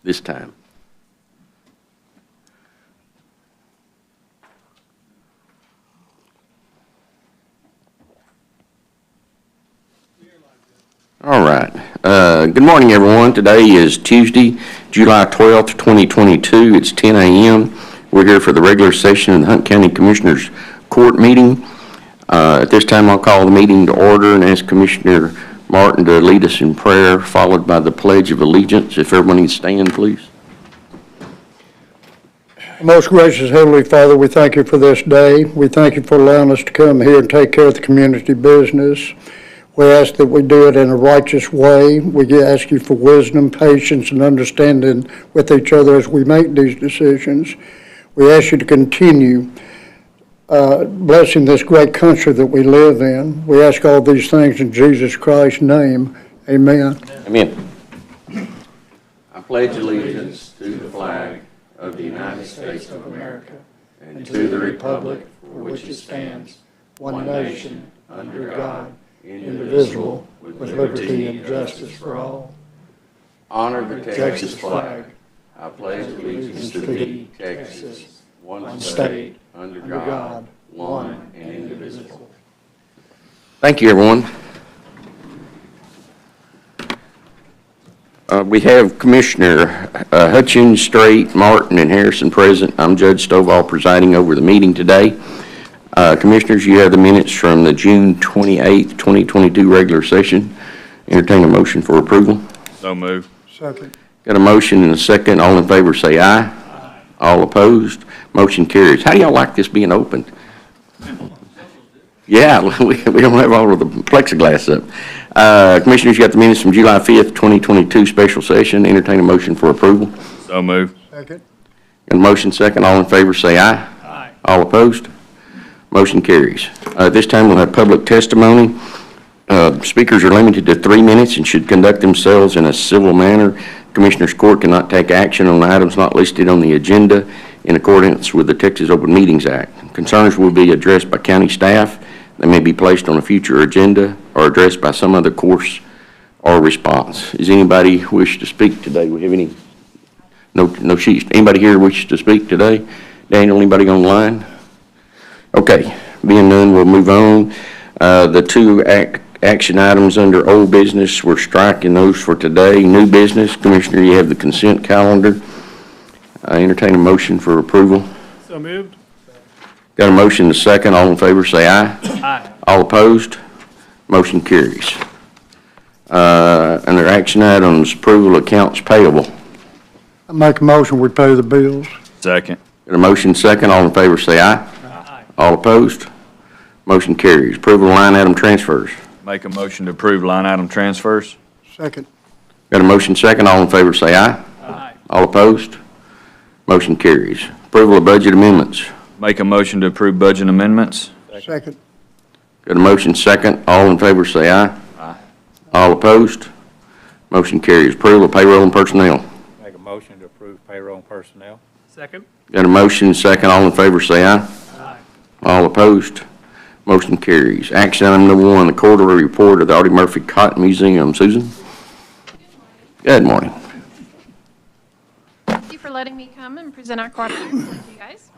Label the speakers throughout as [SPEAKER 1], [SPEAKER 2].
[SPEAKER 1] this time. All right. Good morning, everyone. Today is Tuesday, July 12th, 2022. It's 10 a.m. We're here for the regular session of the Hunt County Commissioners Court meeting. At this time, I'll call the meeting to order and ask Commissioner Martin to lead us in prayer, followed by the Pledge of Allegiance. If everyone can stand, please.
[SPEAKER 2] Most gracious Heavenly Father, we thank you for this day. We thank you for allowing us to come here and take care of the community business. We ask that we do it in a righteous way. We ask you for wisdom, patience, and understanding with each other as we make these decisions. We ask you to continue blessing this great country that we live in. We ask all these things in Jesus Christ's name. Amen.
[SPEAKER 1] Amen. I pledge allegiance to the flag of the United States of America and to the republic for which it stands, one nation, under God, indivisible, with liberty and justice for all. Honor the Texas flag. I pledge allegiance to thee, Texas, one state, under God, one and indivisible. Thank you, everyone. We have Commissioner Hutchins, Strait, Martin, and Harrison present. I'm Judge Stovall presiding over the meeting today. Commissioners, you have the minutes from the June 28th, 2022 regular session. Entertain a motion for approval.
[SPEAKER 3] So moved.
[SPEAKER 2] Second.
[SPEAKER 1] Got a motion and a second. All in favor say aye. Aye. All opposed. Motion carries. How do y'all like this being opened? Yeah, we don't have all of the plexiglass up. Commissioners, you got the minutes from July 5th, 2022 special session. Entertain a motion for approval.
[SPEAKER 3] So moved.
[SPEAKER 2] Second.
[SPEAKER 1] Got a motion second. All in favor say aye.
[SPEAKER 3] Aye.
[SPEAKER 1] All opposed. Motion carries. This time we'll have public testimony. Speakers are limited to 3 minutes and should conduct themselves in a civil manner. Commissioners Court cannot take action on items not listed on the agenda in accordance with the Texas Open Meetings Act. Concerns will be addressed by county staff. They may be placed on a future agenda or addressed by some other course or response. Does anybody wish to speak today? We have any? No sheets. Anybody here wish to speak today? Daniel, anybody online? Okay, being none, we'll move on. The two action items under old business, we're striking those for today. New business, Commissioner, you have the consent calendar. I entertain a motion for approval.
[SPEAKER 3] So moved.
[SPEAKER 1] Got a motion and a second. All in favor say aye.
[SPEAKER 3] Aye.
[SPEAKER 1] All opposed? Motion carries. Under action items, approval of accounts payable.
[SPEAKER 2] I make a motion, we pay the bills.
[SPEAKER 3] Second.
[SPEAKER 1] Got a motion second. All in favor say aye.
[SPEAKER 3] Aye.
[SPEAKER 1] All opposed? Motion carries. Approval of line item transfers.
[SPEAKER 3] Make a motion to approve line item transfers.
[SPEAKER 2] Second.
[SPEAKER 1] Got a motion second. All in favor say aye.
[SPEAKER 3] Aye.
[SPEAKER 1] All opposed? Motion carries. Approval of budget amendments.
[SPEAKER 3] Make a motion to approve budget amendments.
[SPEAKER 2] Second.
[SPEAKER 1] Got a motion second. All in favor say aye.
[SPEAKER 3] Aye.
[SPEAKER 1] All opposed? Motion carries. Approval of payroll and personnel.
[SPEAKER 4] Make a motion to approve payroll and personnel.
[SPEAKER 3] Second.
[SPEAKER 1] Got a motion second. All in favor say aye.
[SPEAKER 3] Aye.
[SPEAKER 1] All opposed? Motion carries. Action item number 1, the quarterly report of the Audie Murphy Cotton Museum. Susan? Good morning.
[SPEAKER 5] Thank you for letting me come and present our quarterly report to you guys.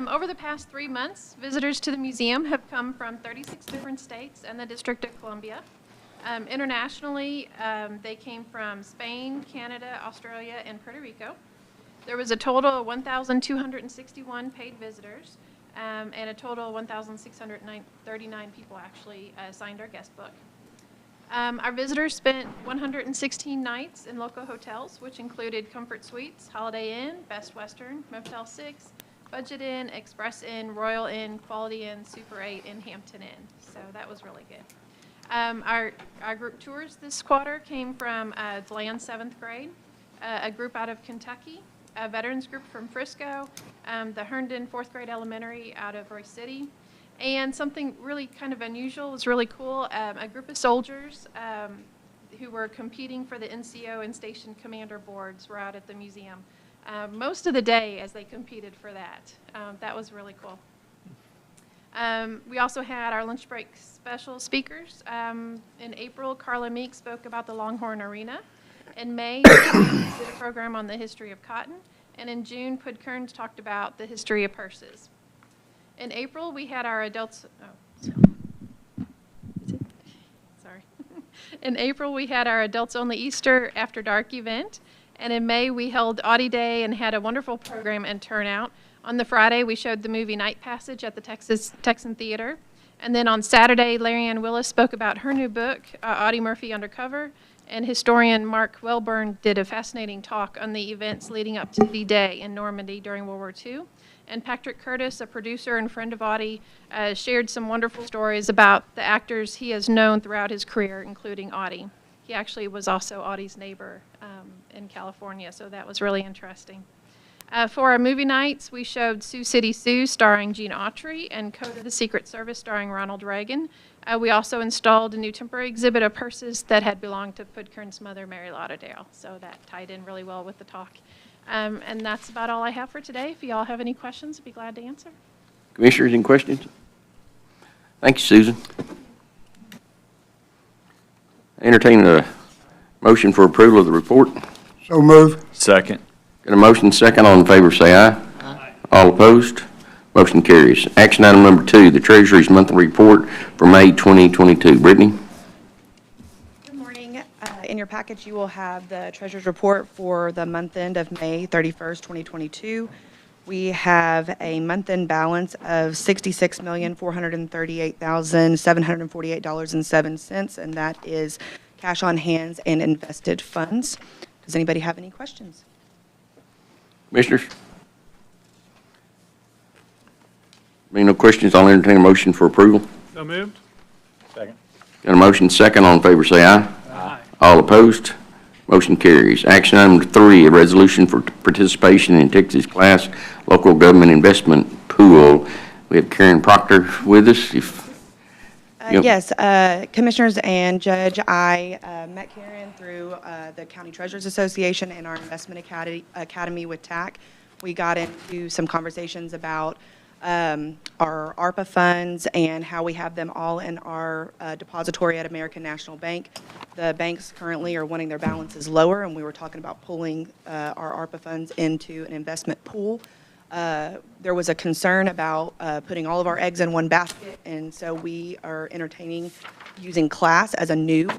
[SPEAKER 5] Over the past 3 months, visitors to the museum have come from 36 different states and the District of Columbia. Internationally, they came from Spain, Canada, Australia, and Puerto Rico. There was a total of 1,261 paid visitors, and a total of 1,639 people actually signed our guest book. Our visitors spent 116 nights in local hotels, which included Comfort Suites, Holiday Inn, Best Western, Motel 6, Budget Inn, Express Inn, Royal Inn, Quality Inn, Super 8, and Hampton Inn. So that was really good. Our group tours this quarter came from DeLand 7th grade, a group out of Kentucky, a veterans group from Frisco, the Herndon 4th grade elementary out of Royce City, and something really kind of unusual, was really cool, a group of soldiers who were competing for the NCO and station commander boards were out at the museum most of the day as they competed for that. That was really cool. We also had our lunch break special speakers. In April, Carla Meek spoke about the Longhorn Arena. In May, we did a program on the history of cotton, and in June, Pud Kearns talked about the history of purses. In April, we had our adults, sorry. In April, we had our Adults Only Easter After Dark event, and in May, we held Audie Day and had a wonderful program and turnout. On the Friday, we showed the movie Night Passage at the Texan Theater. And then on Saturday, Larry Ann Willis spoke about her new book, Audie Murphy Undercover, and historian Mark Welburn did a fascinating talk on the events leading up to D-Day in Normandy during World War II. And Patrick Curtis, a producer and friend of Audie, shared some wonderful stories about the actors he has known throughout his career, including Audie. He actually was also Audie's neighbor in California, so that was really interesting. For our movie nights, we showed Sioux City Sue starring Gene Autry and Code of the Secret Service starring Ronald Reagan. We also installed a new temporary exhibit of purses that had belonged to Pud Kearns' mother, Mary Lauderdale. So that tied in really well with the talk. And that's about all I have for today. If you all have any questions, I'd be glad to answer.
[SPEAKER 1] Commissioners, any questions? Thank you, Susan. Entertain a motion for approval of the report.
[SPEAKER 2] So move.
[SPEAKER 3] Second.
[SPEAKER 1] Got a motion second. All in favor say aye. Aye. All opposed? Motion carries. Action item number 2, the Treasury's monthly report for May 2022. Brittany?
[SPEAKER 6] Good morning. In your package, you will have the Treasurer's report for the month end of May 31st, 2022. We have a month-end balance of $66,438,748.07, and that is cash on hands and invested funds. Does anybody have any questions?
[SPEAKER 1] Commissioners? Being no questions, I'll entertain a motion for approval.
[SPEAKER 3] So moved.
[SPEAKER 4] Second.
[SPEAKER 1] Got a motion second. All in favor say aye.
[SPEAKER 3] Aye.
[SPEAKER 1] All opposed? Motion carries. Action item 3, a resolution for participation in Texas Class Local Government Investment Pool. We have Karen Proctor with us. Yep.
[SPEAKER 6] Yes, Commissioners and Judge, I met Karen through the County Treasurers Association and our Investment Academy with TAC. We got into some conversations about our ARPA funds and how we have them all in our depository at American National Bank. The banks currently are wanting their balances lower, and we were talking about pulling our ARPA funds into an investment pool. There was a concern about putting all of our eggs in one basket, and so we are entertaining using Class as a new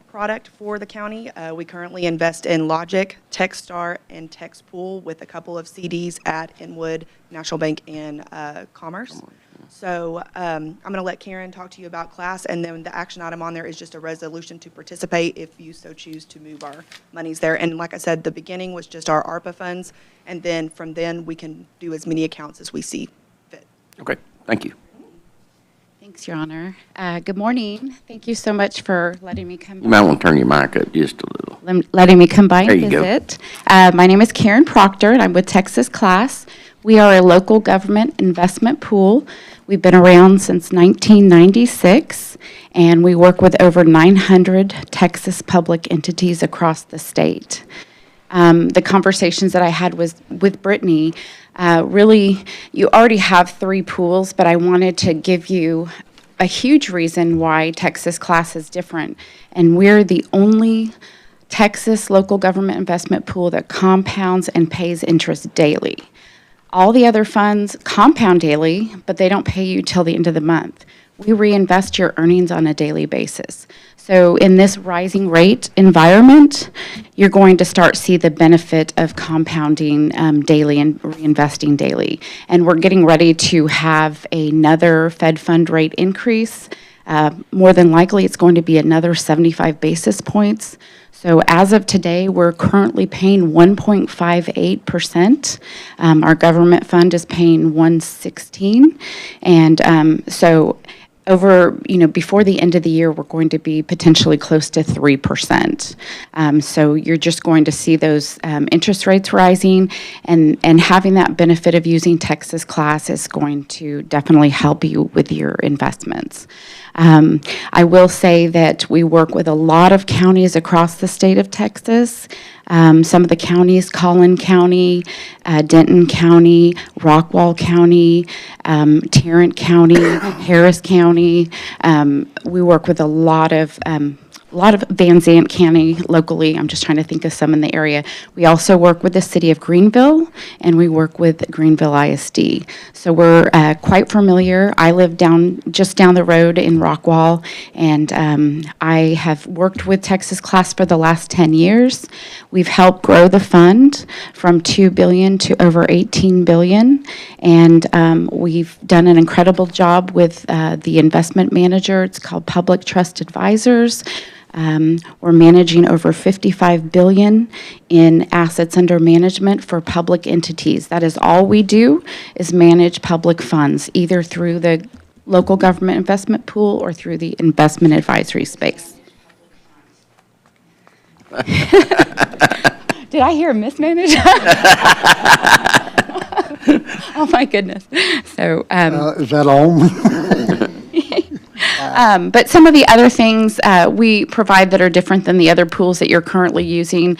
[SPEAKER 6] product for the county. We currently invest in Logic, Techstar, and TexPool with a couple of CDs at Inwood, National Bank, and Commerce. So I'm going to let Karen talk to you about Class, and then the action item on there is just a resolution to participate if you so choose to move our monies there. And like I said, the beginning was just our ARPA funds, and then from then we can do as many accounts as we see fit.
[SPEAKER 1] Okay, thank you.
[SPEAKER 7] Thanks, Your Honor. Good morning. Thank you so much for letting me come
[SPEAKER 1] You might want to turn your mic up just a little.
[SPEAKER 7] letting me come by
[SPEAKER 1] There
[SPEAKER 7] and
[SPEAKER 1] you go.
[SPEAKER 7] visit. My name is Karen Proctor, and I'm with Texas Class. We are a local government investment pool. We've been around since 1996, and we work with over 900 Texas public entities across the state. The conversations that I had with Brittany, really, you already have 3 pools, but I wanted to give you a huge reason why Texas Class is different. And we're the only Texas local government investment pool that compounds and pays interest daily. All the other funds compound daily, but they don't pay you till the end of the month. We reinvest your earnings on a daily basis. So in this rising rate environment, you're going to start to see the benefit of compounding daily and reinvesting daily. And we're getting ready to have another Fed fund rate increase. More than likely, it's going to be another 75 basis points. So as of today, we're currently paying 1.58%. Our government fund is paying 1.16, and so over, before the end of the year, we're going to be potentially close to 3%. So you're just going to see those interest rates rising, and having that benefit of using Texas Class is going to definitely help you with your investments. I will say that we work with a lot of counties across the state of Texas. Some of the counties, Collin County, Denton County, Rockwall County, Tarrant County, Harris County. We work with a lot of lot of Van Zant County locally. I'm just trying to think of some in the area. We also work with the city of Greenville, and we work with Greenville ISD. So we're quite familiar. I live just down the road in Rockwall, and I have worked with Texas Class for the last 10 years. We've helped grow the fund from $2 billion to over $18 billion, and we've done an incredible job with the investment manager. It's called Public Trust Advisors. We're managing over $55 billion in assets under management for public entities. That is all we do, is manage public funds, either through the local government investment pool or through the investment advisory space. Did I hear mismanage? Oh, my goodness. So,
[SPEAKER 2] Is that on?
[SPEAKER 7] but some of the other things we provide that are different than the other pools that you're currently using,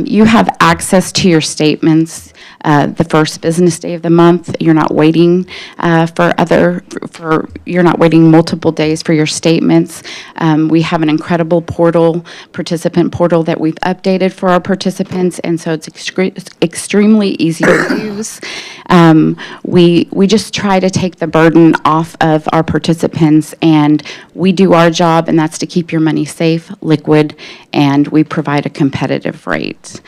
[SPEAKER 7] you have access to your statements the first business day of the month. You're not waiting you're not waiting multiple days for your statements. We have an incredible participant portal that we've updated for our participants, and so it's extremely easy to use. We just try to take the burden off of our participants, and we do our job, and that's to keep your money safe, liquid, and we provide a competitive rate.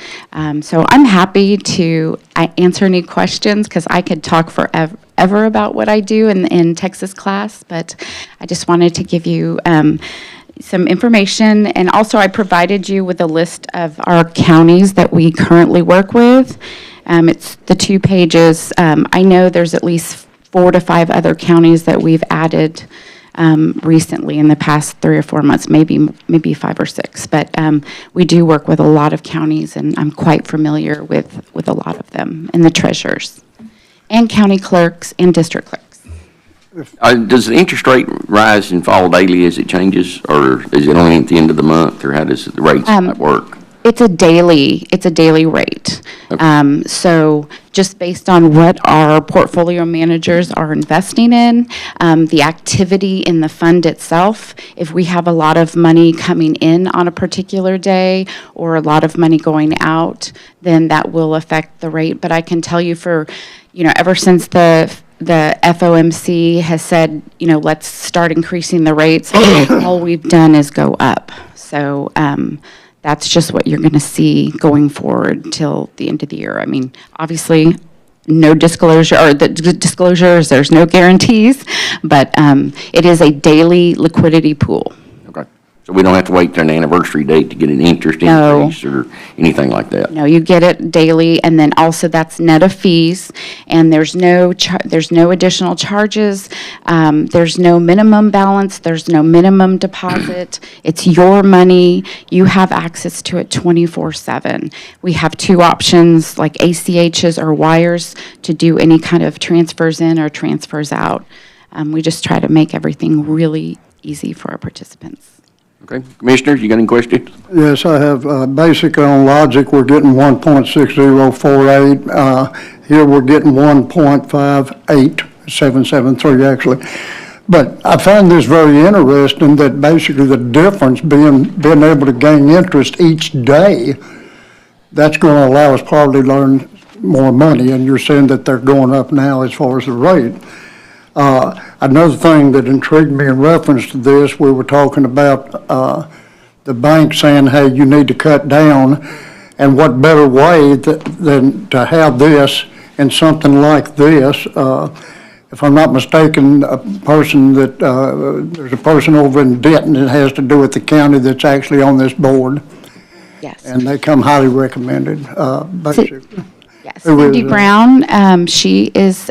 [SPEAKER 7] So I'm happy to answer any questions, because I could talk forever about what I do in Texas Class, but I just wanted to give you some information, and also I provided you with a list of our counties that we currently work with. It's the 2 pages. I know there's at least 4 to 5 other counties that we've added recently in the past 3 or 4 months, maybe 5 or 6. But we do work with a lot of counties, and I'm quite familiar with a lot of them, and the treasurers, and county clerks, and district clerks.
[SPEAKER 1] Does the interest rate rise and fall daily as it changes, or is it only at the end of the month, or how does the rates work?
[SPEAKER 7] It's a daily rate.
[SPEAKER 1] Okay.
[SPEAKER 7] So just based on what our portfolio managers are investing in, the activity in the fund itself, if we have a lot of money coming in on a particular day or a lot of money going out, then that will affect the rate. But I can tell you ever since the FOMC has said, let's start increasing the rates, all we've done is go up. So that's just what you're going to see going forward till the end of the year. I mean, obviously, no disclosure, or the disclosures, there's no guarantees, but it is a daily liquidity pool.
[SPEAKER 1] Okay. So we don't have to wait till an anniversary date to get an interest
[SPEAKER 7] No.
[SPEAKER 1] increase or anything like that?
[SPEAKER 7] No, you get it daily, and then also that's net of fees, and there's no additional charges, there's no minimum balance, there's no minimum deposit. It's your money. You have access to it 24/7. We have 2 options, like ACHs or wires, to do any kind of transfers in or transfers out. We just try to make everything really easy for our participants.
[SPEAKER 1] Okay. Commissioners, you got any questions?
[SPEAKER 2] Yes, I have. Basically, on logic, we're getting 1.6048. Here, we're getting 1.58773, actually. But I find this very interesting, that basically the difference being able to gain interest each day, that's going to allow us probably to earn more money, and you're saying that they're going up now as far as the rate. Another thing that intrigued me in reference to this, we were talking about the bank saying, hey, you need to cut down, and what better way than to have this and something like this. If I'm not mistaken, there's a person over in Denton that has to do with the county that's actually on this board,
[SPEAKER 7] Yes.
[SPEAKER 2] and they come highly recommended, basically.
[SPEAKER 7] Yes,
[SPEAKER 2] Who is
[SPEAKER 7] Cindy
[SPEAKER 2] that?
[SPEAKER 7] Brown, she is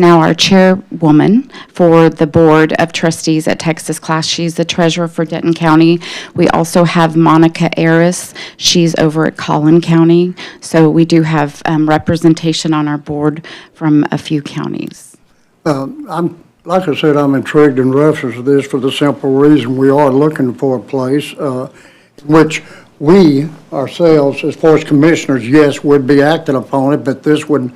[SPEAKER 7] now our chairwoman for the Board of Trustees at Texas Class. She's the treasurer for Denton County. We also have Monica Aris. She's over at Collin County. So we do have representation on our board from a few counties.
[SPEAKER 2] Like I said, I'm intrigued in reference to this for the simple reason we are looking for a place which we ourselves, as far as commissioners, yes, would be acting upon it, but this would,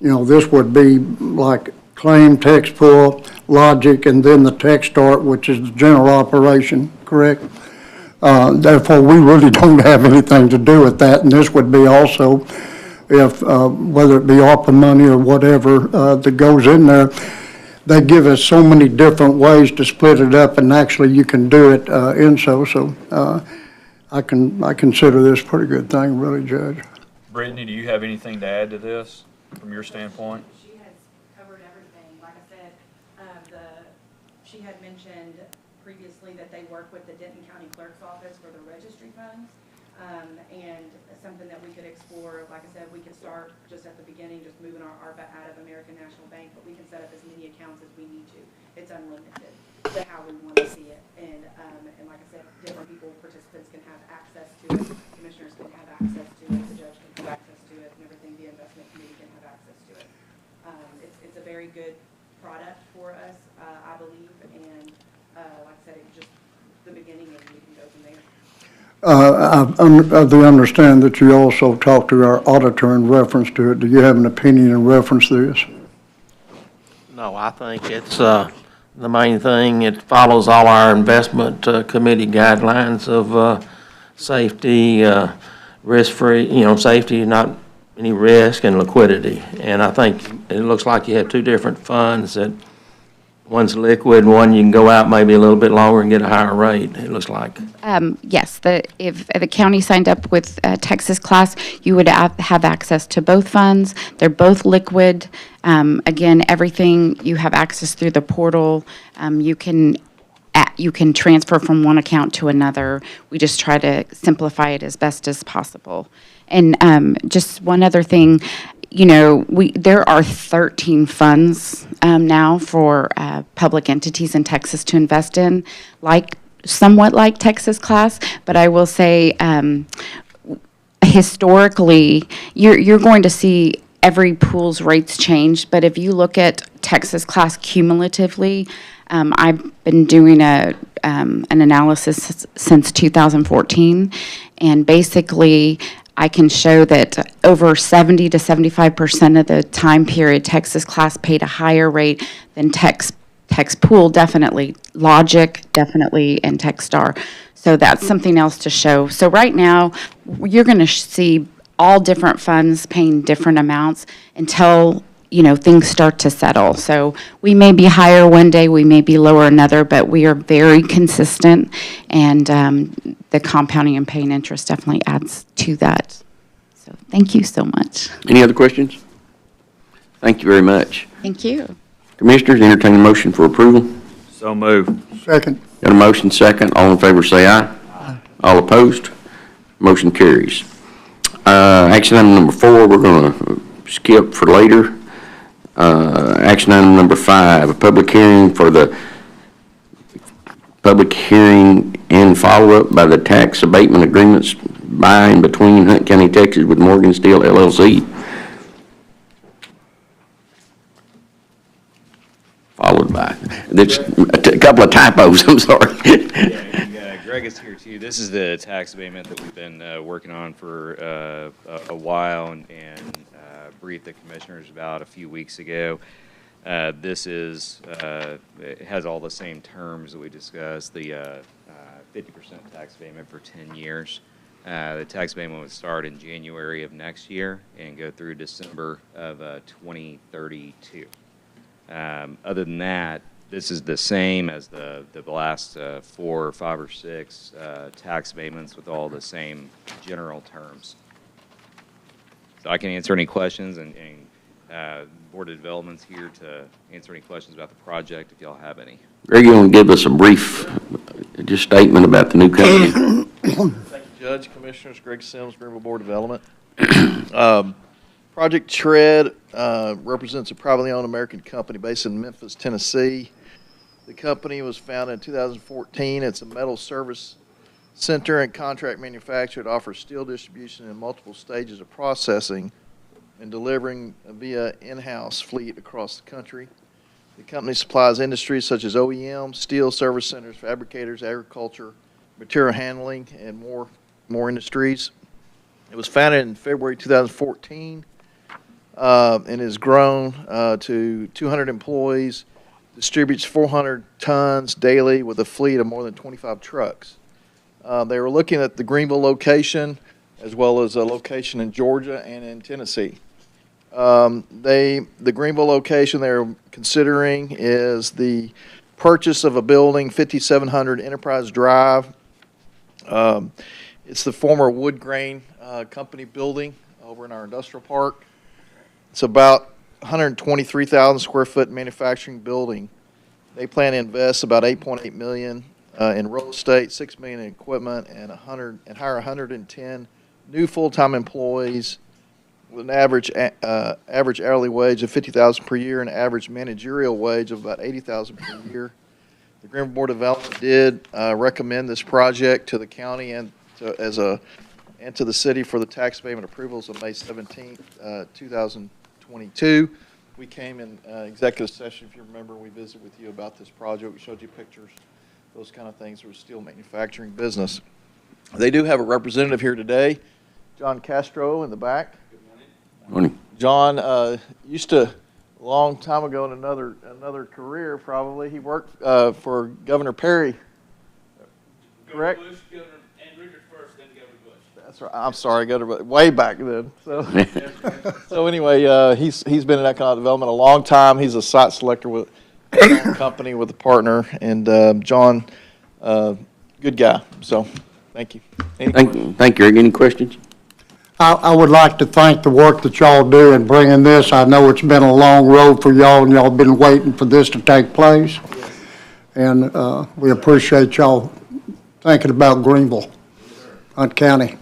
[SPEAKER 2] this would be like claim, text pull, logic, and then the text start, which is the general operation, correct? Therefore, we really don't have anything to do with that, and this would be also, if, whether it be ARPA money or whatever that goes in there, they give us so many different ways to split it up, and actually you can do it so I consider this a pretty good thing, really, Judge.
[SPEAKER 3] Brittany, do you have anything to add to this from your standpoint?
[SPEAKER 6] She has covered everything. Like I said, she had mentioned previously that they work with the Denton County Clerk's Office for the registry funds. And something that we could explore, like I said, we could start just at the beginning, just moving our ARPA out of American National Bank, but we can set up as many accounts as we need to. It's unlimited to how we want to see it. And like I said, different people, participants can have access to it, commissioners can have access to it, the judge can have access to it, and everything, the investment committee can have access to it. It's a very good product for us, I believe, and like I said, it's just the beginning, and we can go from there.
[SPEAKER 2] I do understand that you also talked to our auditor in reference to it. Do you have an opinion in reference to this?
[SPEAKER 8] No, I think it's the main thing. It follows all our investment committee guidelines of safety, risk-free, safety, not any risk, and liquidity. And I think it looks like you have two different funds that one's liquid, one you can go out maybe a little bit longer and get a higher rate, it looks like.
[SPEAKER 7] Yes, if the county signed up with Texas Class, you would have access to both funds. They're both liquid. Again, everything you have access through the portal. You can transfer from one account to another. We just try to simplify it as best as possible. And just one other thing, there are 13 funds now for public entities in Texas to invest in, somewhat like Texas Class, but I will say historically, you're going to see every pool's rates change, but if you look at Texas Class cumulatively, I've been doing an analysis since 2014, and basically I can show that over 70 to 75% of the time period, Texas Class paid a higher rate than Tex Pool, definitely, Logic, definitely, and Techstar. So that's something else to show. So right now, you're going to see all different funds paying different amounts until, things start to settle. So we may be higher one day, we may be lower another, but we are very consistent, and the compounding and paying interest definitely adds to that. So thank you so much.
[SPEAKER 1] Any other questions? Thank you very much.
[SPEAKER 7] Thank you.
[SPEAKER 1] Commissioners, entertain a motion for approval.
[SPEAKER 3] So moved.
[SPEAKER 2] Second.
[SPEAKER 1] Got a motion second. All in favor say aye. Aye. All opposed? Motion carries. Action item number 4, we're going to skip for later. Action item number 5, a public hearing and follow-up by the tax abatement agreements by and between Hunt County, Texas with Morgan Steel LLC. Followed by, there's a couple of typos, I'm sorry.
[SPEAKER 9] Yeah, Greg is here too. This is the tax abatement that we've been working on for a while and briefed the commissioners about a few weeks ago. This is, it has all the same terms that we discussed, the 50% tax abatement for 10 years. The tax abatement would start in January of next year and go through December of 2032. Other than that, this is the same as the last 4 or 5 or 6 tax abatements with all the same general terms. So I can answer any questions, and Board of Development's here to answer any questions about the project if y'all have any.
[SPEAKER 1] Greg, you want to give us a brief just statement about the new company?
[SPEAKER 10] Thank you, Judge, Commissioners. Greg Sims, Greenville Board of Development. Project TREAD represents a privately owned American company based in Memphis, Tennessee. The company was founded in 2014. It's a metal service center and contract manufacturer. It offers steel distribution in multiple stages of processing and delivering via in-house fleet across the country. The company supplies industries such as OEM, steel service centers, fabricators, agriculture, material handling, and more industries. It was founded in February 2014. and has grown to 200 employees, distributes 400 tons daily with a fleet of more than 25 trucks. They were looking at the Greenville location as well as a location in Georgia and in Tennessee. The Greenville location they're considering is the purchase of a building, 5700 Enterprise Drive. It's the former wood grain company building over in our industrial park. It's about 123,000 square foot manufacturing building. They plan to invest about 8.8 million in real estate, 6 million in equipment, and hire 110 new full-time employees with an average hourly wage of 50,000 per year and an average managerial wage of about 80,000 per year. The Greenville Board of Development did recommend this project to the county and to the city for the tax abatement approvals on May 17th, 2022. We came in executive session, if you remember, we visited with you about this project. We showed you pictures, those kind of things. It was steel manufacturing business. They do have a representative here today, John Castro in the back.
[SPEAKER 1] Morning.
[SPEAKER 10] John used to, a long time ago in another career probably, he worked for Governor Perry, correct?
[SPEAKER 4] Bush, Governor, and Richard first, then Governor Bush.
[SPEAKER 10] That's right. I'm sorry, way back then. So anyway, he's been in economic development a long time. He's a site selector with a company with a partner, and John, good guy. So thank you.
[SPEAKER 1] Thank you, Eric. Any questions?
[SPEAKER 2] I would like to thank the work that y'all do in bringing this. I know it's been a long road for y'all, and y'all been waiting for this to take place. And we appreciate y'all thinking about Greenville, Hunt County.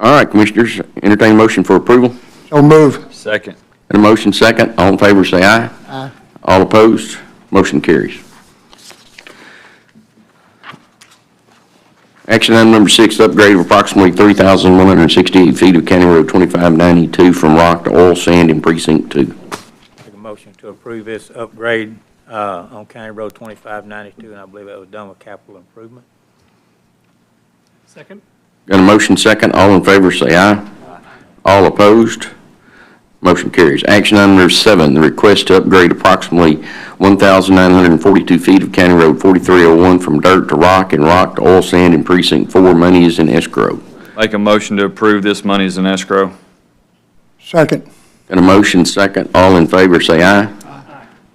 [SPEAKER 1] All right, Commissioners, entertain a motion for approval.
[SPEAKER 2] So move.
[SPEAKER 3] Second.
[SPEAKER 1] And a motion second. All in favor, say aye.
[SPEAKER 2] Aye.
[SPEAKER 1] All opposed, motion carries. Action item number 6, upgrade of approximately 3,168 feet of County Road 2592 from rock to oil sand in Precinct 2.
[SPEAKER 4] Make a motion to approve this upgrade on County Road 2592, and I believe it was done with capital improvement. Second.
[SPEAKER 1] Got a motion second. All in favor, say aye. All opposed, motion carries. Action item number 7, the request to upgrade approximately 1,942 feet of County Road 4301 from dirt to rock and rock to oil sand in Precinct 4. Money is in escrow.
[SPEAKER 3] Make a motion to approve this money as an escrow.
[SPEAKER 2] Second.
[SPEAKER 1] Got a motion second. All in favor, say aye.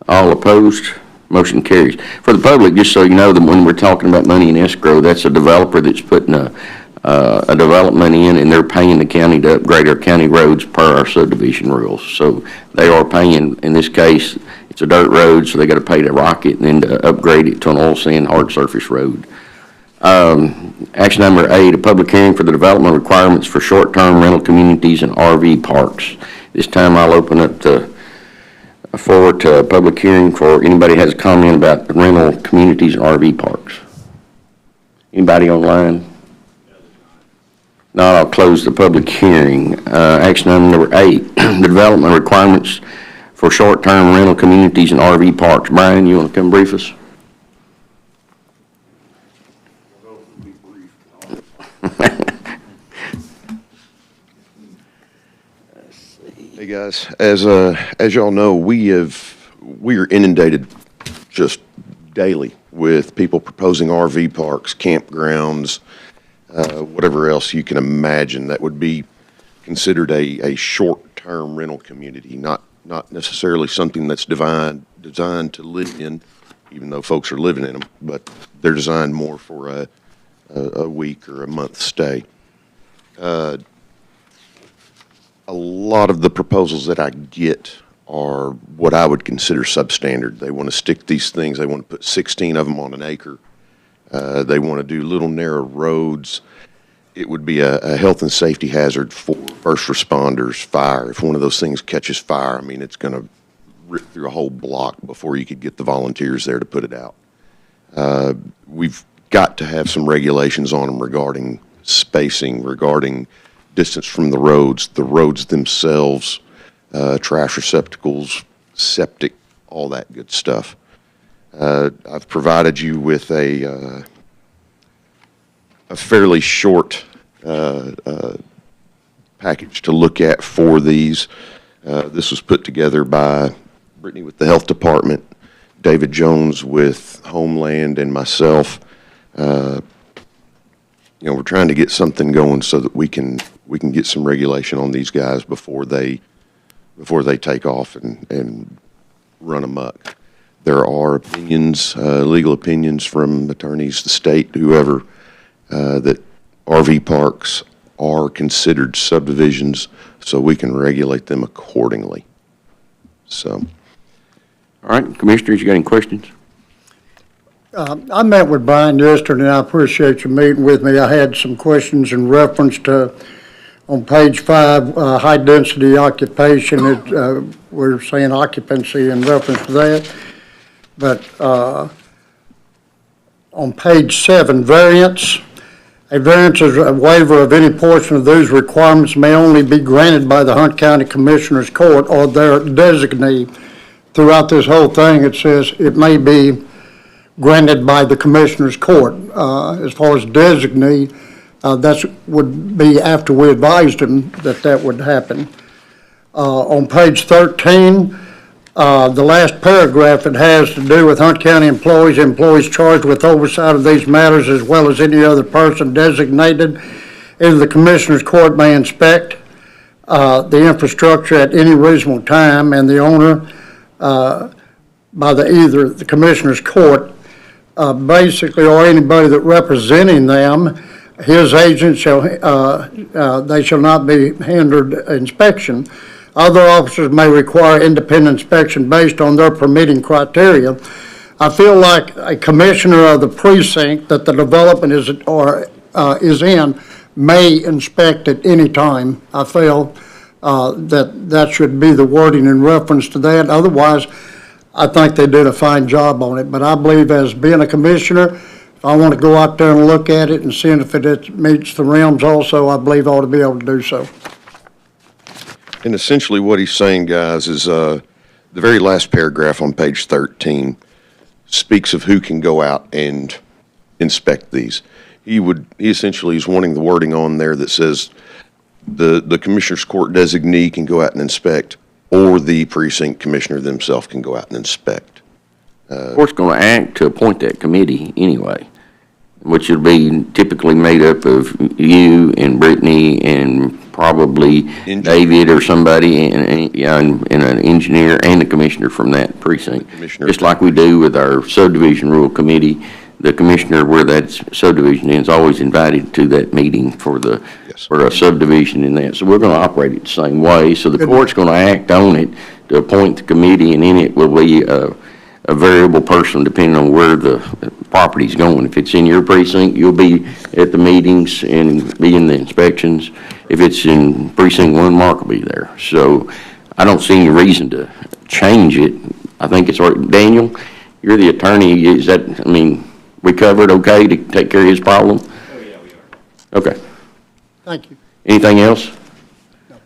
[SPEAKER 1] All opposed, motion carries. For the public, just so you know, that when we're talking about money in escrow, that's a developer that's putting a development in, and they're paying the county to upgrade our county roads per our subdivision rules. So they are paying, in this case, it's a dirt road, so they got to pay to rock it and then to upgrade it to an oil sand hard surface road. Action number 8, a public hearing for the development requirements for short-term rental communities and RV parks. This time I'll open up forward to a public hearing for anybody who has a comment about the rental communities and RV parks. Anybody online? No, I'll close the public hearing. Action item number 8, the development requirements for short-term rental communities and RV parks. Brian, you want to come brief us?
[SPEAKER 11] Hey guys, as y'all know, we are inundated just daily with people proposing RV parks, campgrounds, whatever else you can imagine that would be considered a short-term rental community, not necessarily something that's designed to live in, even though folks are living in them, but they're designed more for a week or a month stay. A lot of the proposals that I get are what I would consider substandard. They want to stick these things, they want to put 16 of them on an acre. They want to do little narrow roads. It would be a health and safety hazard for first responders, fire. If one of those things catches fire, I mean, it's going to rip through a whole block before you could get the volunteers there to put it out. We've got to have some regulations on them regarding spacing, regarding distance from the roads themselves, trash receptacles, septic, all that good stuff. I've provided you with a fairly short package to look at for these. This was put together by Brittany with the Health Department, David Jones with Homeland, and myself. We're trying to get something going so that we can get some regulation on these guys before they take off and run amok. There are opinions, legal opinions from attorneys, the state, whoever, that RV parks are considered subdivisions, so we can regulate them accordingly. So.
[SPEAKER 1] All right, Commissioners, you got any questions?
[SPEAKER 2] I met with Brian yesterday, and I appreciate you meeting with me. I had some questions in reference to, on page 5, high-density occupation. We're saying occupancy in reference to that. But on page 7, variance. A variance is a waiver of any portion of those requirements may only be granted by the Hunt County Commissioners Court or their designee. Throughout this whole thing, it says it may be granted by the Commissioners Court. As far as designee, that would be after we advised them that would happen. On page 13, the last paragraph, it has to do with Hunt County employees charged with oversight of these matters, as well as any other person designated. Either the Commissioners Court may inspect the infrastructure at any reasonable time, and the owner, by either the Commissioners Court, basically, or anybody that representing them, his agent they shall not be hindered inspection. Other officers may require independent inspection based on their permitting criteria. I feel like a commissioner of the precinct that the development is in may inspect at any time. I feel that should be the wording in reference to that. Otherwise, I think they did a fine job on it. But I believe, as being a commissioner, if I want to go out there and look at it and see if it meets the realms also, I believe I ought to be able to do so.
[SPEAKER 11] And essentially what he's saying, guys, is the very last paragraph on page 13 speaks of who can go out and inspect these. He essentially is wanting the wording on there that says the Commissioners Court designee can go out and inspect, or the precinct commissioner themselves can go out and inspect.
[SPEAKER 1] The court's going to act to appoint that committee anyway, which will be typically made up of you and Brittany and probably David or somebody, and an engineer and the commissioner from that precinct. Just like we do with our subdivision rule committee, the commissioner where that subdivision is always invited to that meeting for a subdivision in that. So we're going to operate it the same way. So the court's going to act on it to appoint the committee, and in it will be a variable person depending on where the property's going. If it's in your precinct, you'll be at the meetings and be in the inspections. If it's in precinct 1, Mark will be there. So I don't see any reason to change it. I think it's right. Daniel, you're the attorney. Is that, we covered okay to take care of his problem?
[SPEAKER 9] Oh, yeah, we are.
[SPEAKER 1] Okay.
[SPEAKER 2] Thank you.
[SPEAKER 1] Anything else? No.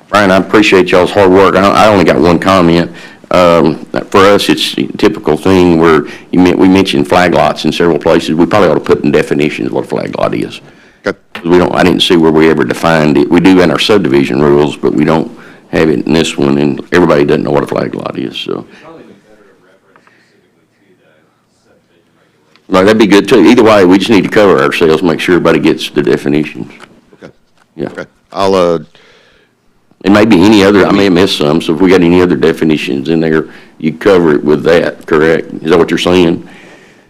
[SPEAKER 1] Brian, I appreciate y'all's hard work. I only got one comment. For us, it's a typical thing where we mentioned flag lots in several places. We probably ought to put in definitions what a flag lot is.
[SPEAKER 11] Okay.
[SPEAKER 1] I didn't see where we ever defined it. We do in our subdivision rules, but we don't have it in this one, and everybody doesn't know what a flag lot is, so.
[SPEAKER 9] Probably be better to reference specifically to the subdivision regulations.
[SPEAKER 1] Right, that'd be good too. Either way, we just need to cover ourselves, make sure everybody gets the definitions.
[SPEAKER 11] Okay.
[SPEAKER 1] Yeah.
[SPEAKER 11] Okay. I'll,
[SPEAKER 1] It may be any other, I may have missed some, so if we got any other definitions in there, you cover it with that, correct? Is that what you're saying?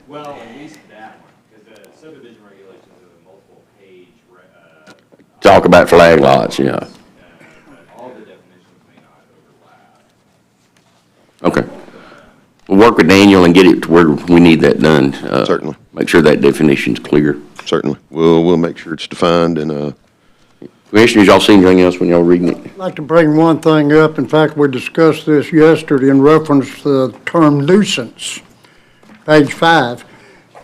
[SPEAKER 9] Well, at least that one, because the subdivision regulations are a multiple page.
[SPEAKER 1] Talk about flag lots, yeah.
[SPEAKER 9] But all the definitions may not overlap.
[SPEAKER 1] Okay. We'll work with Daniel and get it to where we need that done.
[SPEAKER 11] Certainly.
[SPEAKER 1] Make sure that definition's clear.
[SPEAKER 11] certainly. We'll make sure it's defined and,
[SPEAKER 1] Commissioners, y'all see anything else when y'all reading it?
[SPEAKER 2] I'd like to bring one thing up. In fact, we discussed this yesterday in reference to the term nuisance, page 5.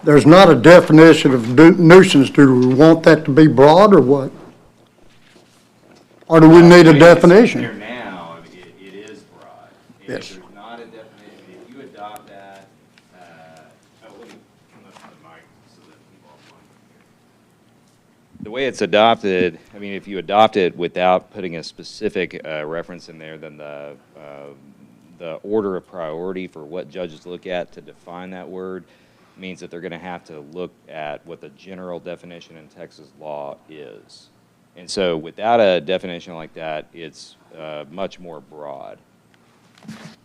[SPEAKER 2] There's not a definition of nuisance. Do we want that to be broad or what? Or do we need a definition?
[SPEAKER 9] Here now, it is broad. And
[SPEAKER 2] Yes.
[SPEAKER 9] if there's not a definition, if you adopt that, let me come up to the mic so that people The way it's adopted, I mean, if you adopt it without putting a specific reference in there, then the order of priority for what judges look at to define that word means that they're going to have to look at what the general definition in Texas law is. And so without a definition like that, it's much more broad.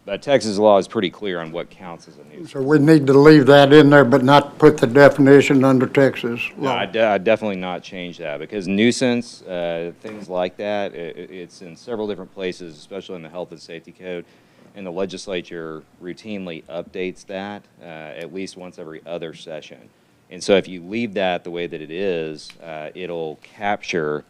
[SPEAKER 9] But Texas law is pretty clear on what counts as a nuisance.
[SPEAKER 2] So we need to leave that in there, but not put the definition under Texas
[SPEAKER 9] No,
[SPEAKER 2] law.
[SPEAKER 9] I'd definitely not change that, because nuisance, things like that, it's in several different places, especially in the Health and Safety Code, and the legislature routinely updates that at least once every other session. And so if you leave that the way that it is, it'll capture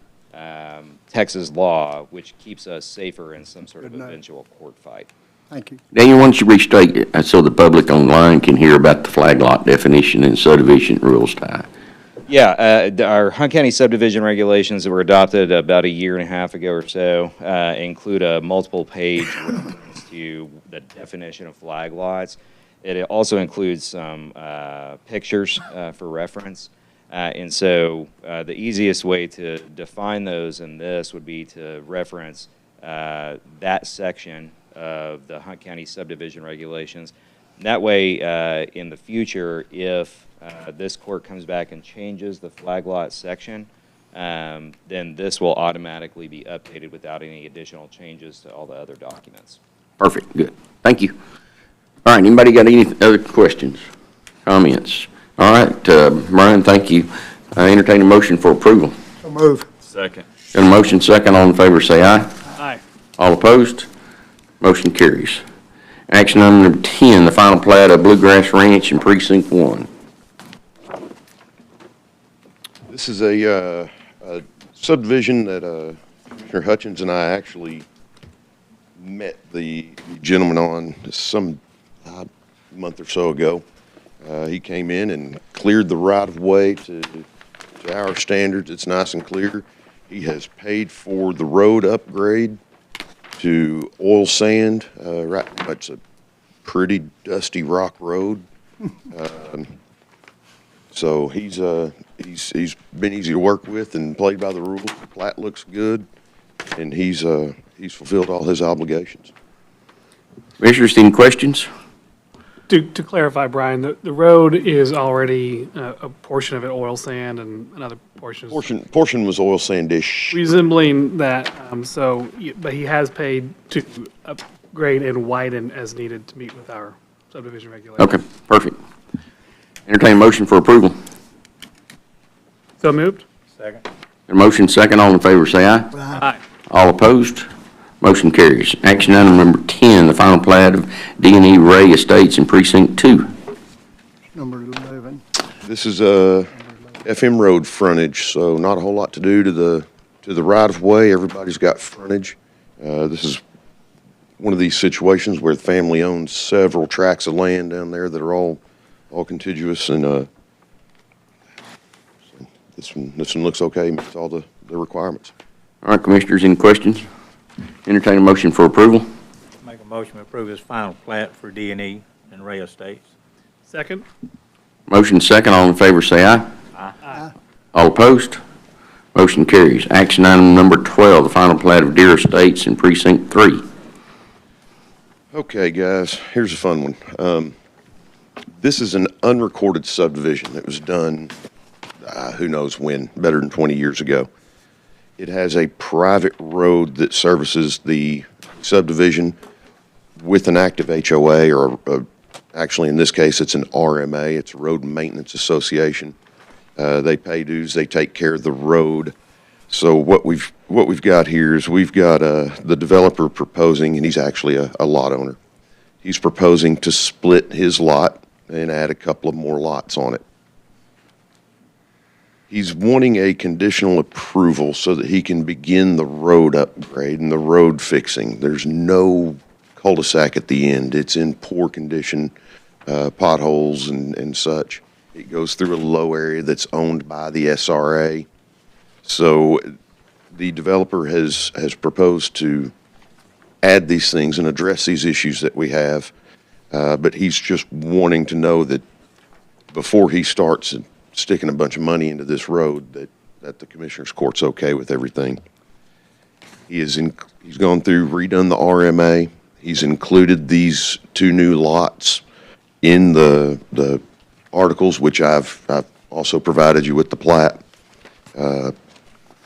[SPEAKER 9] Texas law, which keeps us safer in some sort of
[SPEAKER 2] Good night.
[SPEAKER 9] eventual court fight.
[SPEAKER 2] Thank you.
[SPEAKER 1] Daniel, why don't you restate it so the public online can hear about the flag lot definition and subdivision rules, Ty?
[SPEAKER 9] Yeah, our Hunt County subdivision regulations that were adopted about a year and a half ago or so include a multiple-page reference to the definition of flag lots. It also includes some pictures for reference. And so the easiest way to define those in this would be to reference that section of the Hunt County subdivision regulations. That way, in the future, if this court comes back and changes the flag lot section, then this will automatically be updated without any additional changes to all the other documents.
[SPEAKER 1] Perfect, good. Thank you. All right, anybody got any other questions, comments? All right, Brian, thank you. Entertain a motion for approval.
[SPEAKER 2] So move.
[SPEAKER 3] Second.
[SPEAKER 1] Got a motion second, all in favor say aye.
[SPEAKER 3] Aye.
[SPEAKER 1] All opposed? Motion carries. Action item number 10, the final plat of Bluegrass Ranch in Precinct 1.
[SPEAKER 11] This is a subdivision that Commissioner Hutchins and I actually met the gentleman on some month or so ago. He came in and cleared the right-of-way to our standards. It's nice and clear. He has paid for the road upgrade to oil sand. Right, it's a pretty dusty rock road. So he's been easy to work with and played by the rules. The plat looks good, and he's fulfilled all his obligations.
[SPEAKER 1] Commissioners, any questions?
[SPEAKER 12] To clarify, Brian, the road is already a portion of it oil sand and another portion is
[SPEAKER 11] Portion was oil sandish.
[SPEAKER 12] resembling that, but he has paid to upgrade and widen as needed to meet with our subdivision regulations.
[SPEAKER 1] Okay, perfect. Entertain a motion for approval.
[SPEAKER 12] So moved?
[SPEAKER 4] Second.
[SPEAKER 1] A motion second, all in favor say aye.
[SPEAKER 12] Aye.
[SPEAKER 1] All opposed? Motion carries. Action item number 10, the final plat of D&E Ray Estates in Precinct 2.
[SPEAKER 2] Number 11.
[SPEAKER 11] This is a FM road frontage, so not a whole lot to do to the right-of-way. Everybody's got frontage. This is one of these situations where the family owns several tracts of land down there that are all contiguous, and this one looks okay, meets all the requirements.
[SPEAKER 1] All right, Commissioners, any questions? Entertain a motion for approval.
[SPEAKER 4] Make a motion to approve this final plat for D&E and Ray Estates.
[SPEAKER 12] Second?
[SPEAKER 1] Motion second, all in favor say aye.
[SPEAKER 12] Aye.
[SPEAKER 1] All opposed? Motion carries. Action item number 12, the final plat of Deer Estates in Precinct 3.
[SPEAKER 11] Okay, guys, here's a fun one. This is an unrecorded subdivision that was done, who knows when, better than 20 years ago. It has a private road that services the subdivision with an active HOA, or actually in this case, it's an RMA. It's a Road Maintenance Association. They pay dues. They take care of the road. So what we've got here is we've got the developer proposing, and he's actually a lot owner. He's proposing to split his lot and add a couple of more lots on it. He's wanting a conditional approval so that he can begin the road upgrade and the road fixing. There's no cul-de-sac at the end. It's in poor condition, potholes and such. It goes through a low area that's owned by the SRA. So the developer has proposed to add these things and address these issues that we have, but he's just wanting to know that before he starts sticking a bunch of money into this road, that that the Commissioners Court's okay with everything. He's gone through, redone the RMA. He's included these 2 new lots in the articles, which I've also provided you with the plat.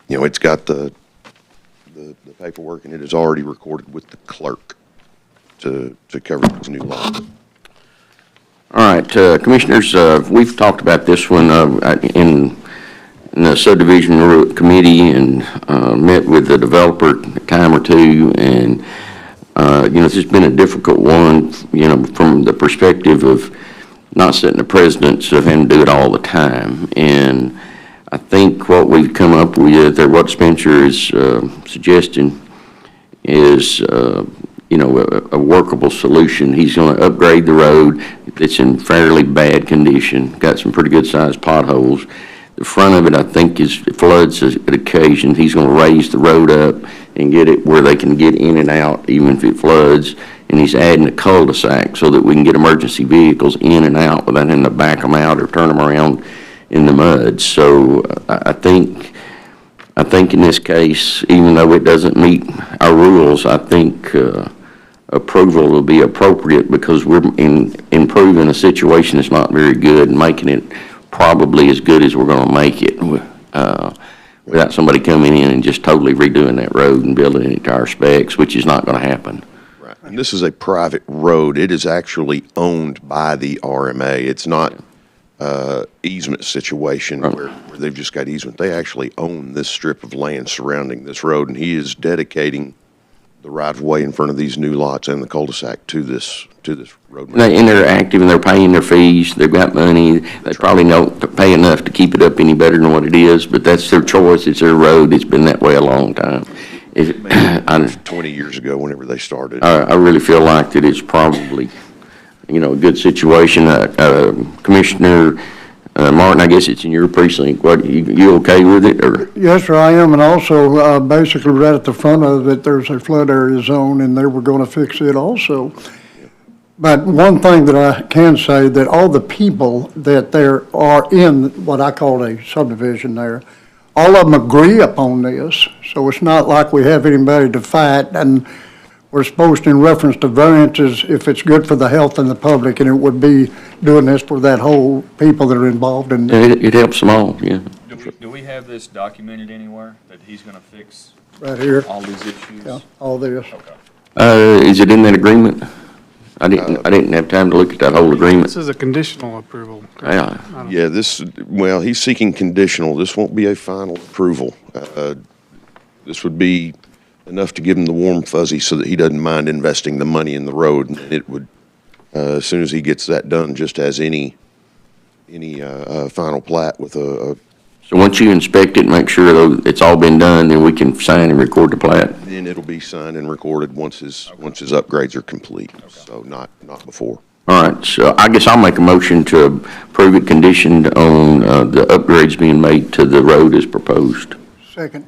[SPEAKER 11] It's got the paperwork, and it is already recorded with the clerk to cover these new lots.
[SPEAKER 1] All right, Commissioners, we've talked about this one in the subdivision committee and met with the developer a time or two, and this has been a difficult one, from the perspective of not setting the precedents of having to do it all the time. And I think what we've come up with, or what Spencer is suggesting, is a workable solution. He's going to upgrade the road. It's in fairly bad condition, got some pretty good sized potholes. The front of it, I think, floods at occasion. He's going to raise the road up and get it where they can get in and out even if it floods. And he's adding a cul-de-sac so that we can get emergency vehicles in and out without having to back them out or turn them around in the mud. So I think in this case, even though it doesn't meet our rules, I think approval will be appropriate because we're improving a situation that's not very good and making it probably as good as we're going to make it without somebody coming in and just totally redoing that road and building it to our specs, which is not going to happen.
[SPEAKER 11] Right. And this is a private road. It is actually owned by the RMA. It's not easement situation where they've just got easement. They actually own this strip of land surrounding this road, and he is dedicating the right-of-way in front of these new lots and the cul-de-sac to this road.
[SPEAKER 1] And they're active and they're paying their fees. They've got money. They probably don't pay enough to keep it up any better than what it is, but that's their choice. It's their road. It's been that way a long time.
[SPEAKER 11] 20 years ago, whenever they started.
[SPEAKER 1] I really feel like that it's probably, a good situation. Commissioner Martin, I guess it's in your precinct. What, you okay with it, or?
[SPEAKER 2] Yes, sir, I am, and also, basically right at the front of it, there's a flood area zone, and they were gonna fix it also. But one thing that I can say, that all the people that there are in what I call a subdivision there, all of them agree upon this, so it's not like we have anybody to fight, and we're supposed to, in reference to variances, if it's good for the health and the public, and it would be doing this for that whole people that are involved in it.
[SPEAKER 1] It helps them all, yeah.
[SPEAKER 3] Do we have this documented anywhere, that he's gonna fix
[SPEAKER 2] Right here,
[SPEAKER 3] all these issues?
[SPEAKER 2] yeah, all this.
[SPEAKER 3] Okay.
[SPEAKER 1] Is it in that agreement? I didn't have time to look at that whole agreement.
[SPEAKER 12] This is a conditional approval.
[SPEAKER 1] Yeah.
[SPEAKER 11] Yeah, he's seeking conditional. This won't be a final approval. This would be enough to give him the warm fuzzy so that he doesn't mind investing the money in the road. And it would, as soon as he gets that done, just as any final plat with a.
[SPEAKER 1] So once you inspect it and make sure it's all been done, then we can sign and record the plat?
[SPEAKER 11] Then it'll be signed and recorded once his upgrades are complete, so not before.
[SPEAKER 1] All right, so I guess I'll make a motion to approve it conditioned on the upgrades being made to the road as proposed.
[SPEAKER 2] Second.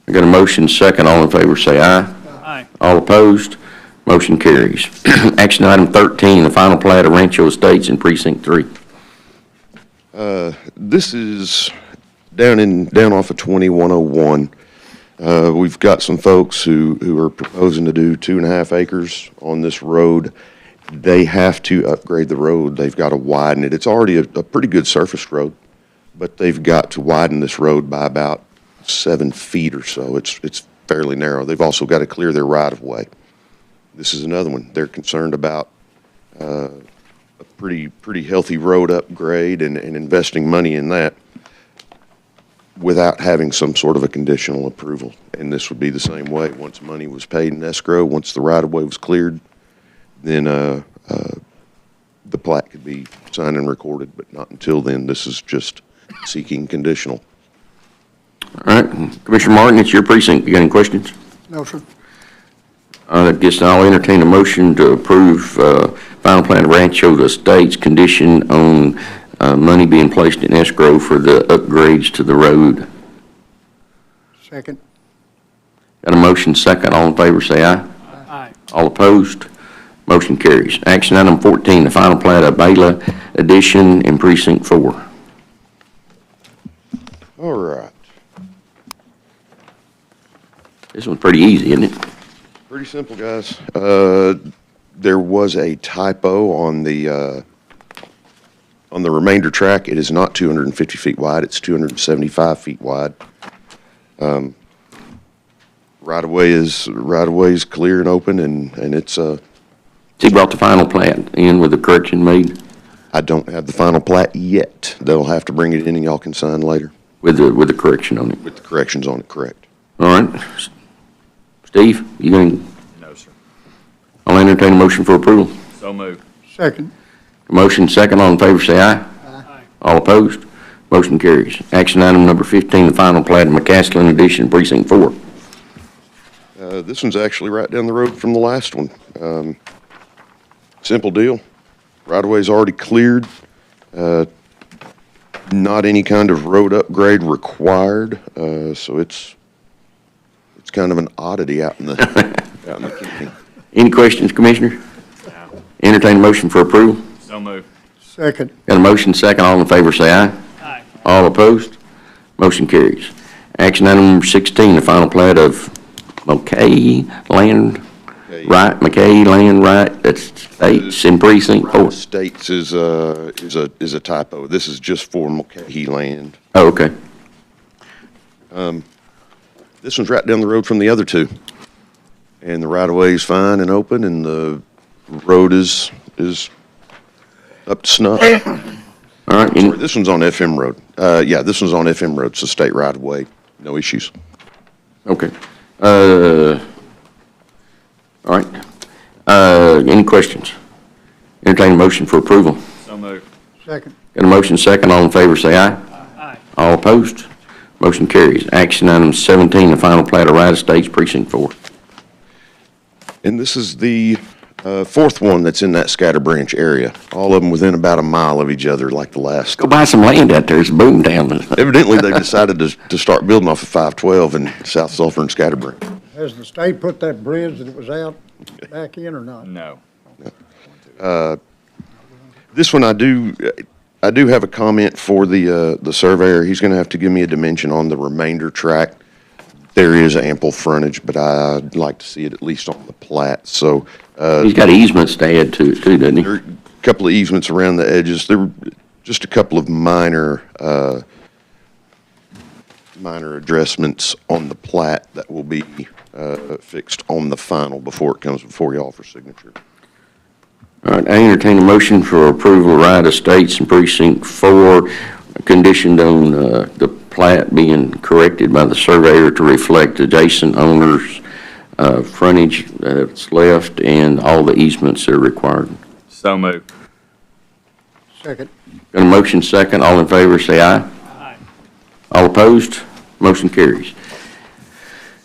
[SPEAKER 1] I got a motion second. All in favor say aye.
[SPEAKER 12] Aye.
[SPEAKER 1] All opposed? Motion carries. Action item 13, the final plat of Rancho Estates in Precinct 3.
[SPEAKER 11] This is down off of 2101. We've got some folks who are proposing to do 2.5 acres on this road. They have to upgrade the road. They've got to widen it. It's already a pretty good surface road, but they've got to widen this road by about 7 feet or so. It's fairly narrow. They've also got to clear their right-of-way. This is another one. They're concerned about a pretty healthy road upgrade and investing money in that without having some sort of a conditional approval. And this would be the same way. Once money was paid in escrow, once the right-of-way was cleared, then the plat could be signed and recorded, but not until then. This is just seeking conditional.
[SPEAKER 1] All right, Commissioner Martin, it's your precinct. You got any questions?
[SPEAKER 2] No, sir.
[SPEAKER 1] I guess I'll entertain a motion to approve final plan of Rancho Estates condition on money being placed in escrow for the upgrades to the road.
[SPEAKER 2] Second.
[SPEAKER 1] Got a motion second. All in favor say aye.
[SPEAKER 12] Aye.
[SPEAKER 1] All opposed? Motion carries. Action item 14, the final plat of Bela Addition in Precinct 4.
[SPEAKER 11] All right.
[SPEAKER 1] This one's pretty easy, isn't it?
[SPEAKER 11] Pretty simple, guys. There was a typo on the remainder track. It is not 250 feet wide, it's 275 feet wide. Right-of-way is clear and open, and it's,
[SPEAKER 1] He brought the final plat in with the correction made
[SPEAKER 11] I don't have the final plat yet. They'll have to bring it in and y'all can sign later
[SPEAKER 1] with the correction on it.
[SPEAKER 11] with the corrections on it, correct?
[SPEAKER 1] All right. Steve, you going,
[SPEAKER 3] No, sir.
[SPEAKER 1] I'll entertain a motion for approval.
[SPEAKER 3] So moved.
[SPEAKER 2] Second.
[SPEAKER 1] Motion second, all in favor say aye.
[SPEAKER 12] Aye.
[SPEAKER 1] All opposed? Motion carries. Action item number 15, the final plat of McCaslin Addition Precinct 4.
[SPEAKER 11] This one's actually right down the road from the last one. Simple deal. Right-of-way's already cleared. Not any kind of road upgrade required, so it's kind of an oddity out in the, out in the county.
[SPEAKER 1] Any questions, Commissioner? Entertain a motion for approval.
[SPEAKER 3] So moved.
[SPEAKER 2] Second.
[SPEAKER 1] Got a motion second, all in favor say aye.
[SPEAKER 12] Aye.
[SPEAKER 1] All opposed? Motion carries. Action item number 16, the final plat of McKay Land Right, McKay Land Right, that's States in Precinct 4.
[SPEAKER 11] States is a typo. This is just for Mulcahy land.
[SPEAKER 1] Oh, okay.
[SPEAKER 11] This one's right down the road from the other two. And the right-of-way is fine and open, and the road is up to snuff.
[SPEAKER 1] All right,
[SPEAKER 11] Sorry, this one's on FM Road. Yeah, this one's on FM Road, so state right-of-way, no issues.
[SPEAKER 1] okay. All right. Any questions? Entertain a motion for approval.
[SPEAKER 3] So moved.
[SPEAKER 2] Second.
[SPEAKER 1] Got a motion second, all in favor say aye.
[SPEAKER 12] Aye.
[SPEAKER 1] All opposed? Motion carries. Action item 17, the final plat of Right Estates Precinct 4.
[SPEAKER 11] And this is the fourth one that's in that Scatterbranch area, all of them within about a mile of each other like the last.
[SPEAKER 1] Go buy some land out there, it's a boom town.
[SPEAKER 11] Evidently, they've decided to start building off of 512 in South Sulphur and Scatterbranch.
[SPEAKER 2] Has the state put that bridge that it was out back in or not?
[SPEAKER 3] No.
[SPEAKER 11] This one, I do have a comment for the surveyor. He's gonna have to give me a dimension on the remainder track. There is ample frontage, but I'd like to see it at least on the plat, so,
[SPEAKER 1] He's got easements to add to it too, doesn't he?
[SPEAKER 11] there are a couple of easements around the edges. There were just a couple of minor adjustments on the plat that will be, fixed on the final before it comes before y'all for signature.
[SPEAKER 1] All right, I entertain a motion for approval of Right Estates in Precinct 4, conditioned on the plat being corrected by the surveyor to reflect adjacent owners' frontage that's left and all the easements that are required.
[SPEAKER 3] So moved.
[SPEAKER 2] Second.
[SPEAKER 1] Got a motion second, all in favor say aye.
[SPEAKER 12] Aye.
[SPEAKER 1] All opposed? Motion carries.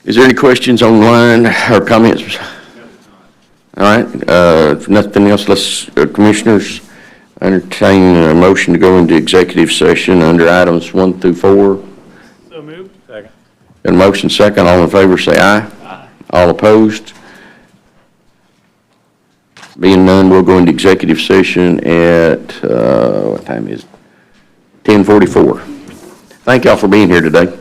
[SPEAKER 1] Is there any questions online or comments? All right, if nothing else, let's, Commissioners, entertain a motion to go into executive session under items 1 through 4.
[SPEAKER 12] So moved.
[SPEAKER 4] Second.
[SPEAKER 1] Got a motion second, all in favor say aye.
[SPEAKER 12] Aye.
[SPEAKER 1] All opposed? Being none, we'll go into executive session at, what time is it? 10:44. Thank y'all for being here today.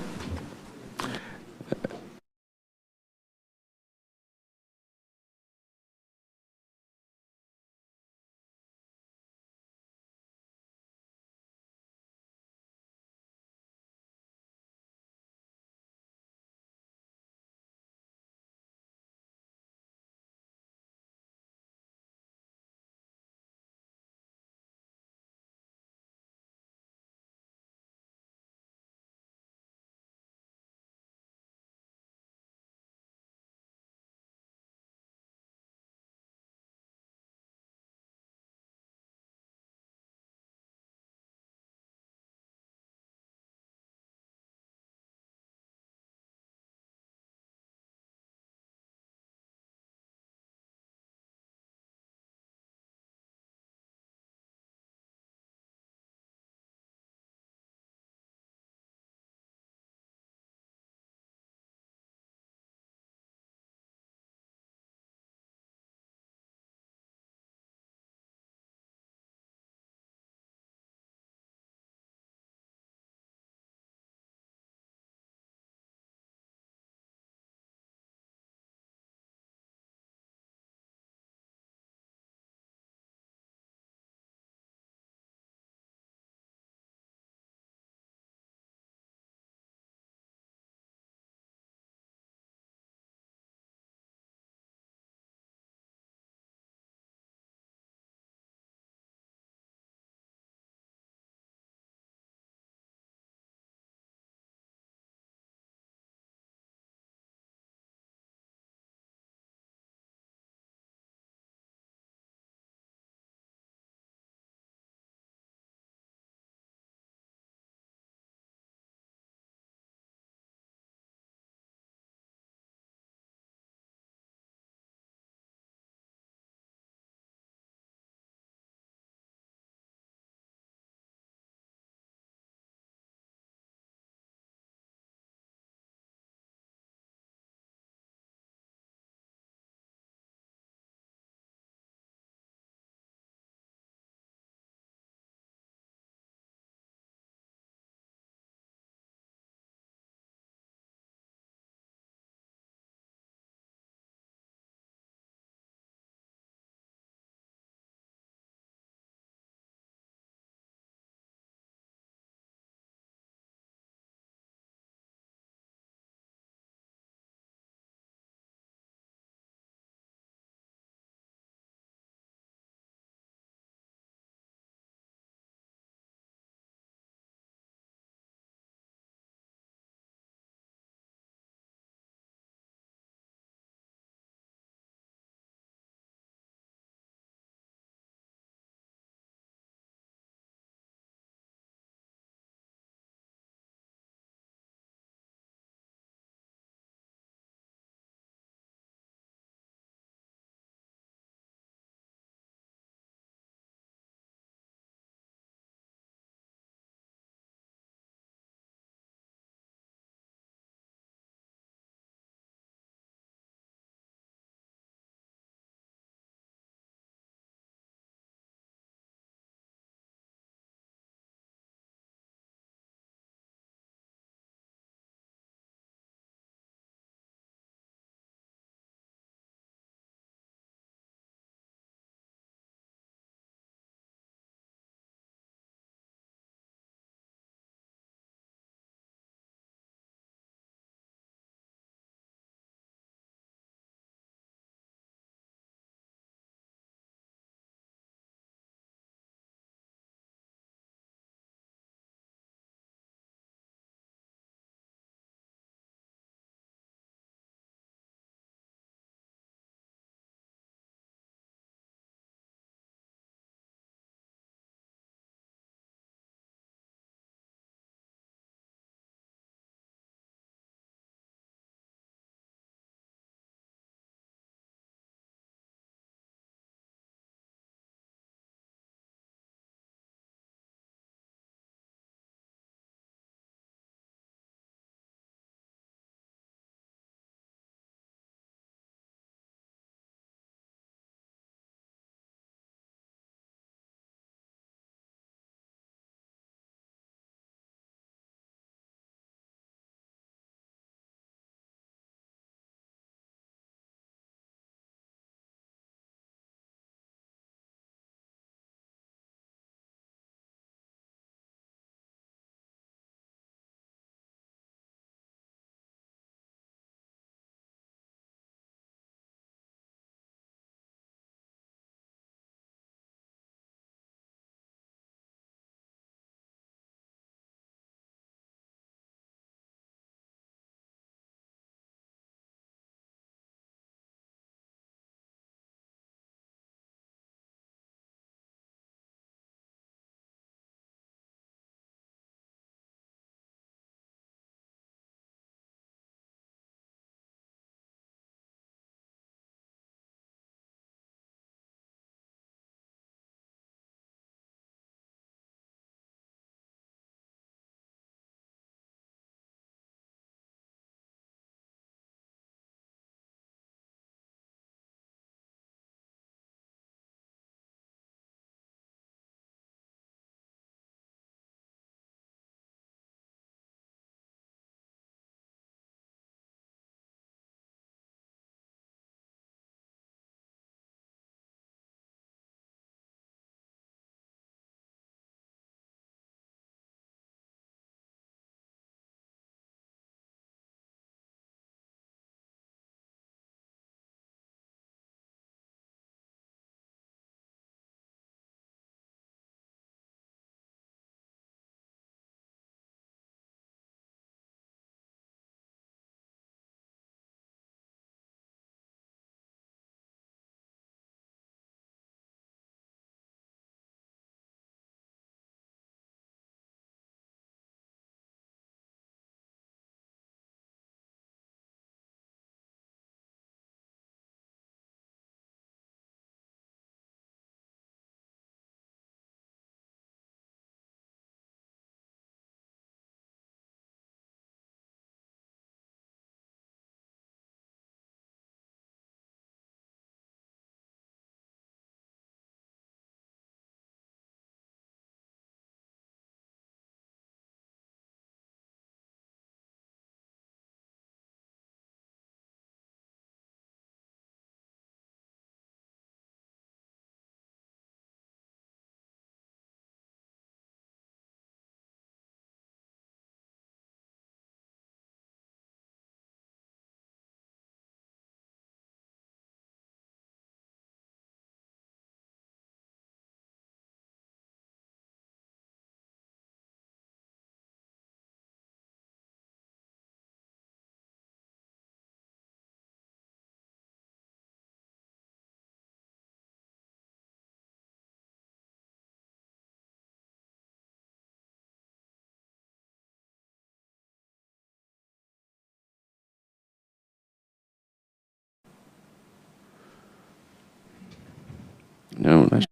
[SPEAKER 1] No, that's